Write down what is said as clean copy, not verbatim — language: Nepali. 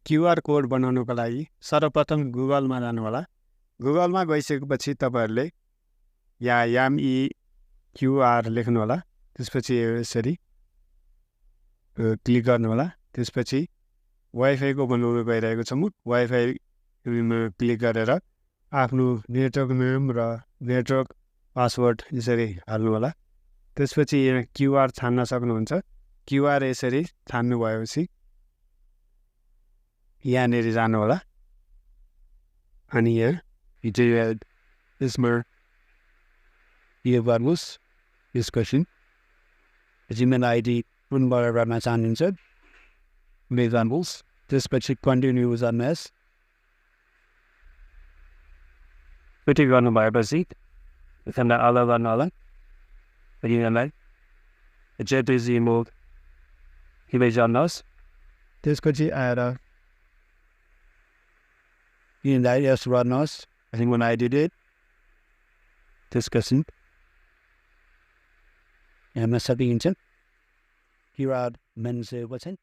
क्युआर कोड बनाउनको लागि सर्वप्रथम गुगलमा जानु होला। गुगलमा गइसकेपछि तपाईहरुले यहाँ यामई क्युआर लेख्नु होला। त्यसपछि यसरी क्लिक गर्नु होला। त्यसपछि वाइफाई को बनाउन गइरहेको छ। म वाइफाई मा क्लिक गरेर आफ्नो नेटवर्क नेम र नेटवर्क पासवर्ड यसरी हाल्नु होला। त्यसपछि यहाँ क्युआर छान्न सक्नुहुन्छ। क्युआर यसरी छान्नु भएपछि यहाँनेरि जानु होला। अनि यहाँ यसमा यो गर्नुहोस्। यसपछि जिमेल आइडी पुनबाट गर्न चाहनुहुन्छ मेजानुहोस्। त्यसपछि कन्टिन्यू गर्नुहोस्। त्यति गर्नु भएपछि यसलाई अलाउ गर्नु होला। यिनीहरूलाई जेपिजी मोड इमेज गर्नुहोस्। त्यसपछि आएर यिनीहरूलाई यस गर्नुहोस्। when I did it त्यसपछि यहाँ सकिन्छ। क्युआर मेन्युमा चाहिँ